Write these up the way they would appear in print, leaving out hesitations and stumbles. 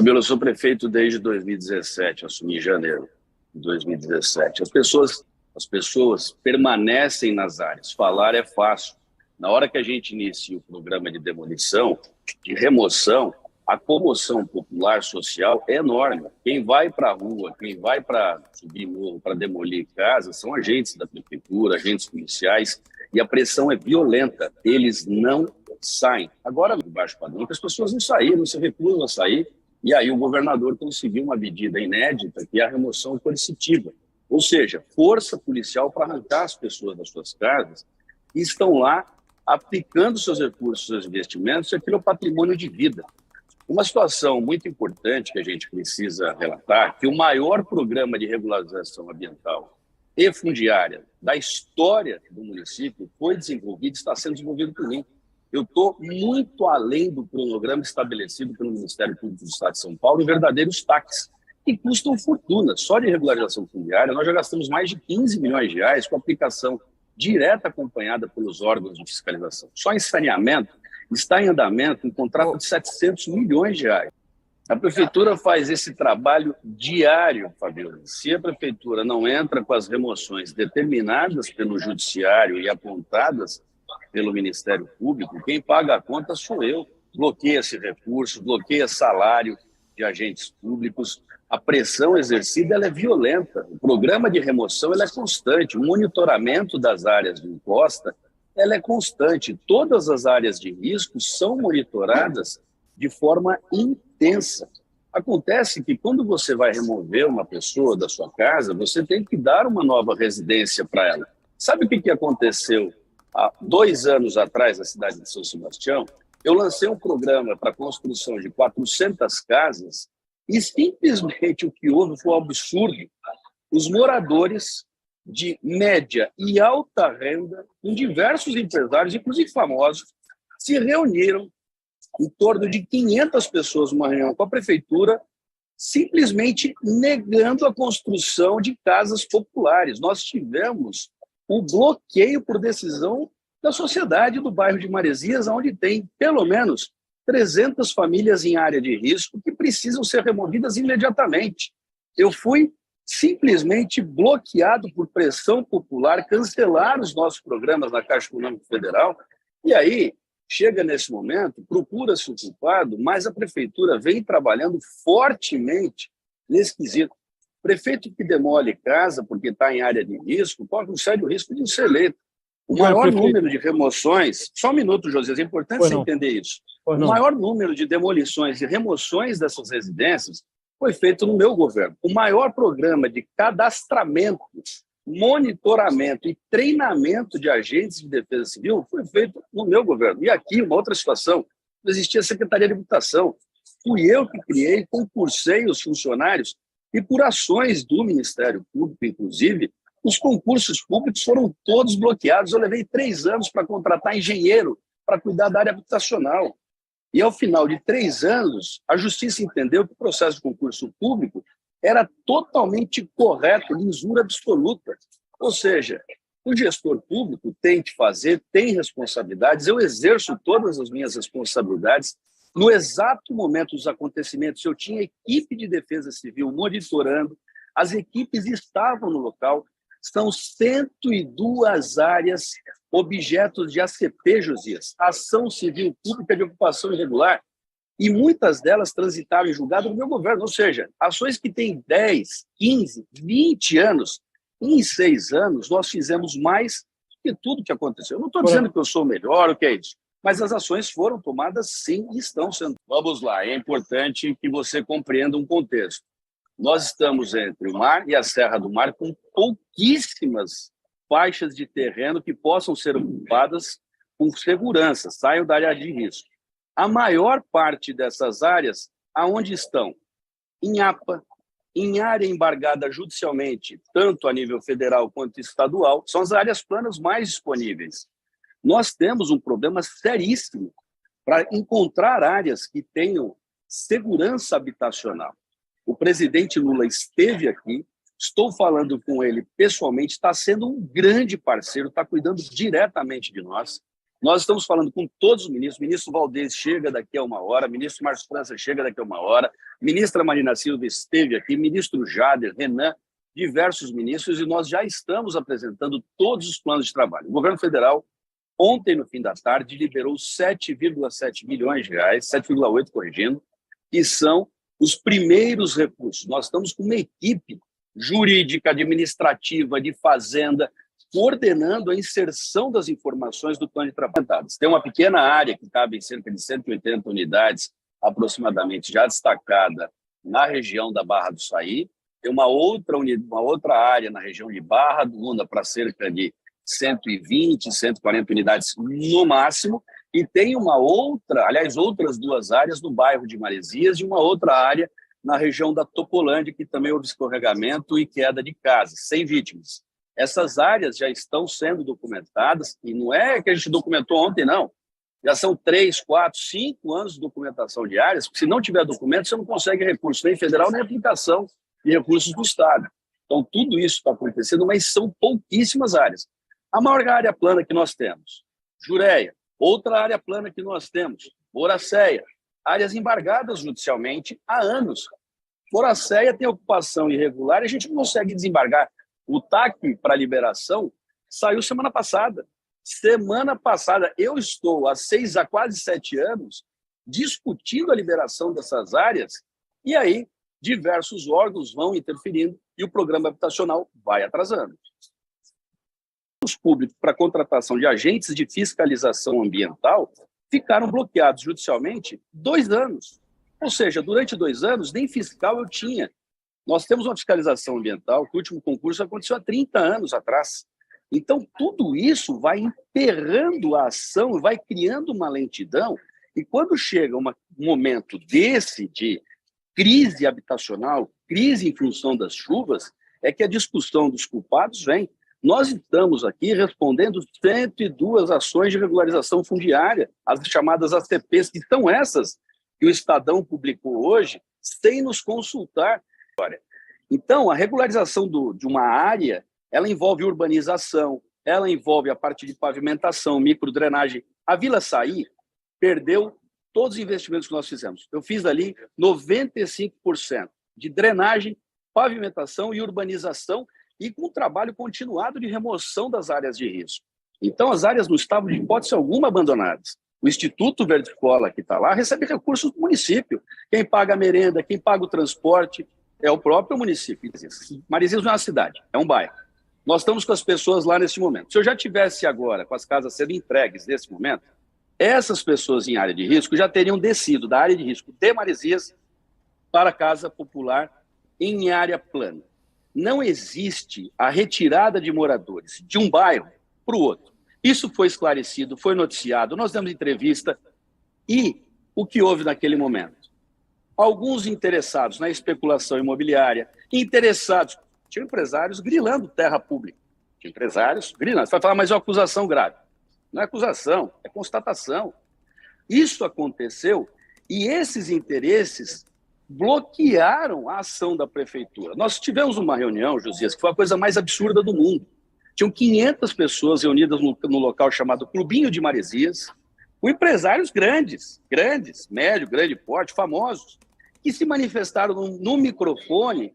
Fabíola, eu sou prefeito desde 2017, assumi em janeiro de 2017. As pessoas permanecem nas áreas. Falar é fácil. Na hora que a gente inicia o programa de demolição, de remoção, a comoção popular social é enorme. Quem vai para a rua, quem vai para subir morro, para demolir casas, são agentes da prefeitura, agentes policiais, e a pressão é violenta. Eles não saem. Agora, no baixo padrão, as pessoas não saíram, se recusam a sair, e aí o governador conseguiu uma medida inédita, que é a remoção coercitiva. Ou seja, força policial para arrancar as pessoas das suas casas, e estão lá aplicando seus recursos, seus investimentos, e aquilo é o patrimônio de vida. Uma situação muito importante que a gente precisa relatar, que o maior programa de regularização ambiental e fundiária da história do município foi desenvolvido, está sendo desenvolvido por mim. Eu estou muito além do cronograma estabelecido pelo Ministério Público do Estado de São Paulo em verdadeiros taques, que custam fortuna. Só de regularização fundiária, nós já gastamos mais de 15 milhões de reais com aplicação direta acompanhada pelos órgãos de fiscalização. Só em saneamento está em andamento um contrato de 700 milhões de reais. A prefeitura faz esse trabalho diário, Fabíola. Se a prefeitura não entra com as remoções determinadas pelo judiciário e apontadas pelo Ministério Público, quem paga a conta sou eu. Bloqueia esse recurso, bloqueia salário de agentes públicos. A pressão exercida ela é violenta. O programa de remoção ela é constante. O monitoramento das áreas de encosta ela é constante. Todas as áreas de risco são monitoradas de forma intensa. Acontece que quando você vai remover uma pessoa da sua casa, você tem que dar uma nova residência para ela. Sabe o que aconteceu há 2 anos atrás na cidade de São Sebastião? Eu lancei um programa para a construção de 400 casas e simplesmente o que houve foi um absurdo. Os moradores de média e alta renda, com diversos empresários, inclusive famosos, se reuniram em torno de 500 pessoas numa reunião com a prefeitura, simplesmente negando a construção de casas populares. Nós tivemos o bloqueio por decisão da sociedade do bairro de Maresias, onde tem pelo menos 300 famílias em área de risco que precisam ser removidas imediatamente. Eu fui simplesmente bloqueado por pressão popular, cancelaram os nossos programas na Caixa Econômica Federal, e aí chega nesse momento, procura-se o culpado, mas a prefeitura vem trabalhando fortemente nesse quesito. Prefeito que demole casa porque está em área de risco, corre um sério risco de não ser eleito. O maior número de remoções... Só um minuto, José, é importante você entender isso. O maior número de demolições e remoções dessas residências foi feito no meu governo. O maior programa de cadastramento, monitoramento e treinamento de agentes de defesa civil foi feito no meu governo. E aqui, uma outra situação, não existia a Secretaria de Habitação. Fui eu que criei, concursei os funcionários e por ações do Ministério Público, inclusive, os concursos públicos foram todos bloqueados. Eu levei 3 anos para contratar engenheiro para cuidar da área habitacional. E, ao final de 3 anos, a Justiça entendeu que o processo de concurso público era totalmente correto, lisura absoluta. Ou seja, o gestor público tem que fazer, tem responsabilidades, eu exerço todas as minhas responsabilidades. No exato momento dos acontecimentos, eu tinha equipe de defesa civil monitorando, as equipes estavam no local, são 102 áreas objetos de ACP, Josias, Ação Civil Pública de Ocupação Irregular, e muitas delas transitaram em julgado no meu governo, ou seja, ações que têm 10, 15, 20 anos, em 6 anos nós fizemos mais que tudo que aconteceu. Eu não estou dizendo que eu sou melhor, o que é isso, mas as ações foram tomadas sim e estão sendo. Vamos lá, é importante que você compreenda um contexto. Nós estamos entre o mar e a Serra do Mar com pouquíssimas faixas de terreno que possam ser ocupadas com segurança, saiam da área de risco. A maior parte dessas áreas, aonde estão? Em APA, em área embargada judicialmente, tanto a nível federal quanto estadual, são as áreas planas mais disponíveis. Nós temos um problema seríssimo para encontrar áreas que tenham segurança habitacional. O presidente Lula esteve aqui, estou falando com ele pessoalmente, está sendo um grande parceiro, está cuidando diretamente de nós. Nós estamos falando com todos os ministros. O ministro Valdez chega daqui a 1 hora, o ministro Márcio França chega daqui a 1 hora, a ministra Marina Silva esteve aqui, ministro Jader, Renan, diversos ministros, e nós já estamos apresentando todos os planos de trabalho. O governo federal, ontem, no fim da tarde, liberou 7,7 bilhões de reais, 7,8 corrigindo, que são os primeiros recursos. Nós estamos com uma equipe jurídica, administrativa, de fazenda, coordenando a inserção das informações do plano de trabalho. Tem uma pequena área que cabe em cerca de 180 unidades, aproximadamente, já destacada na região da Barra do Saí. Tem uma outra área na região de Barra do Una para cerca de 120, 140 unidades no máximo, e tem outras 2 áreas no bairro de Maresias e uma outra área na região da Topolândia, que também houve escorregamento e queda de casas, sem vítimas. Essas áreas já estão sendo documentadas, e não é que a gente documentou ontem, não. Já são 3, 4, 5 anos de documentação de áreas, porque se não tiver documento, você não consegue recurso nem federal, nem aplicação de recursos do Estado. Então, tudo isso está acontecendo, mas são pouquíssimas áreas. A maior área plana que nós temos, Jureia. Outra área plana que nós temos, Boracéia. Áreas embargadas judicialmente há anos. Boracéia tem ocupação irregular e a gente não consegue desembargar. O TAC para liberação saiu semana passada. Semana passada, eu estou há quase 7 anos discutindo a liberação dessas áreas, e aí diversos órgãos vão interferindo e o programa habitacional vai atrasando. Os públicos para contratação de agentes de fiscalização ambiental ficaram bloqueados judicialmente 2 anos. Ou seja, durante 2 anos, nem fiscal eu tinha. Nós temos uma fiscalização ambiental, que o último concurso aconteceu há 30 anos atrás. Então, tudo isso vai emperrando a ação, vai criando uma lentidão, e quando chega um momento desse de crise habitacional, crise em função das chuvas, é que a discussão dos culpados vem. Nós estamos aqui respondendo 102 ações de regularização fundiária, as chamadas ACPs, que são essas que o Estadão publicou hoje, sem nos consultar. Então, a regularização de uma área, ela envolve urbanização, ela envolve a parte de pavimentação, microdrenagem. A Vila Saí perdeu todos os investimentos que nós fizemos. Eu fiz ali 95% de drenagem, pavimentação e urbanização, e com um trabalho continuado de remoção das áreas de risco. Então, as áreas não estavam, de hipótese alguma, abandonadas. O Instituto Verde Escola, que está lá, recebe recursos do município. Quem paga a merenda, quem paga o transporte, é o próprio município. Maresias não é uma cidade, é um bairro. Nós estamos com as pessoas lá nesse momento. Se eu já tivesse agora com as casas sendo entregues nesse momento, essas pessoas em área de risco já teriam descido da área de risco de Maresias para a casa popular em área plana. Não existe a retirada de moradores de um bairro para o outro. Isso foi esclarecido, foi noticiado, nós demos entrevista. E o que houve naquele momento? Alguns interessados na especulação imobiliária, tinham empresários grilando terra pública. Tinha empresários grilando. Você vai falar, mas é uma acusação grave. Não é acusação, é constatação. Isso aconteceu e esses interesses bloquearam a ação da prefeitura. Nós tivemos uma reunião, Josias, que foi a coisa mais absurda do mundo. Tinham 500 pessoas reunidas no local chamado Clubinho de Maresias, com empresários grandes, médio, grande porte, famosos, que se manifestaram no microfone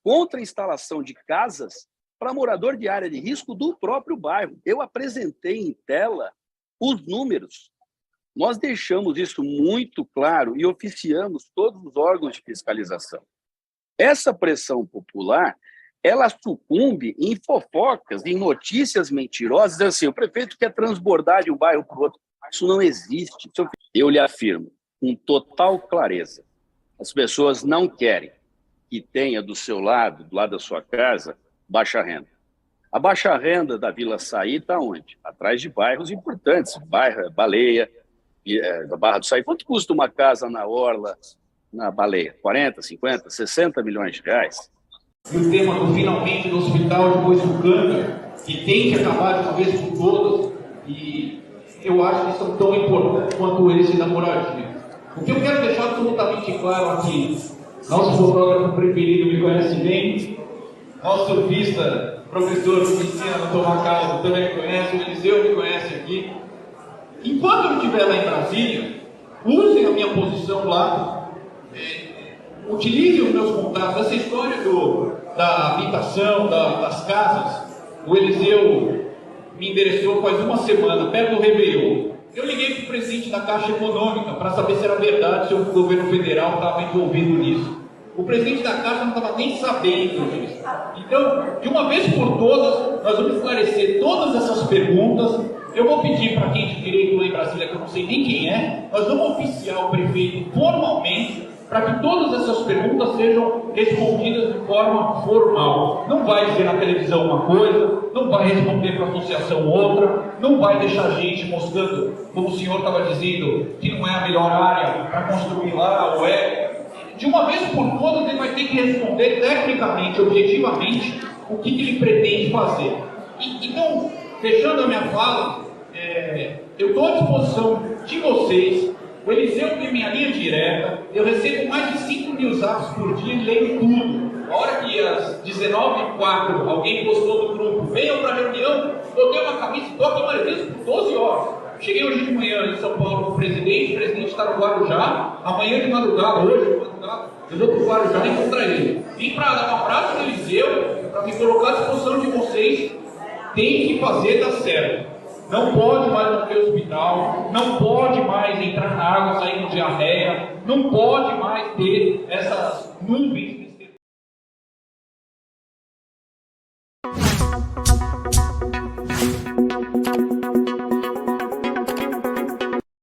contra a instalação de casas para morador de área de risco do próprio bairro. Eu apresentei em tela os números. Nós deixamos isso muito claro e oficiamos todos os órgãos de fiscalização. Essa pressão popular, ela sucumbe em fofocas, em notícias mentirosas, assim, o prefeito quer transbordar de um bairro para o outro. Isso não existe. Eu lhe afirmo, com total clareza, as pessoas não querem que tenha do seu lado, do lado da sua casa, baixa renda. A baixa renda da Vila Saí está onde? Atrás de bairros importantes, bairro Baleia, da Barra do Saí. Quanto custa uma casa na Orla, na Baleia? 40, 50, 60 milhões de reais? E o tema do finalmente do hospital de Boiçucanga, que tem que acabar de uma vez por todas, e eu acho que são tão importantes quanto esse da moradia. O que eu quero deixar absolutamente claro aqui, nosso fotógrafo preferido me conhece bem, nosso surfista, professor que me ensina a tomar caldo também me conhece, o Eliseu me conhece aqui. Enquanto eu estiver lá em Brasília, usem a minha posição lá, utilizem os meus contatos. Essa história da habitação, das casas, o Eliseu me endereçou faz uma semana, perto do Réveillon. Eu liguei para o presidente da Caixa Econômica para saber se era verdade, se o governo federal estava envolvido nisso. O presidente da Caixa não estava nem sabendo disso. Então, de uma vez por todas, nós vamos esclarecer todas essas perguntas. Eu vou pedir para quem de direito lá em Brasília, que eu não sei nem quem é, nós vamos oficiar o prefeito formalmente para que todas essas perguntas sejam respondidas de forma formal. Não vai dizer na televisão uma coisa, não vai responder para a associação outra, não vai deixar a gente mostrando, como o senhor estava dizendo, que não é a melhor área para construir lá, ou é. De uma vez por todas, ele vai ter que responder tecnicamente, objetivamente, o que ele pretende fazer. Então, fechando a minha fala, eu estou à disposição de vocês. O Eliseu tem minha linha direta, eu recebo mais de 5.000 zaps por dia e leio tudo. A hora que às 19h04 alguém postou no grupo, venham para a reunião, botei uma camisa e estou aqui mais vezes por 12 horas. Cheguei hoje de manhã em São Paulo com o presidente está no Guarujá, amanhã de madrugada, hoje de madrugada, eu vou para o Guarujá encontrar ele. Vim para dar um abraço no Eliseu, para me colocar à disposição de vocês. Tem que fazer dar certo. Não pode mais manter o hospital, não pode mais entrar na água saindo diarreia, não pode mais ter essas nuvens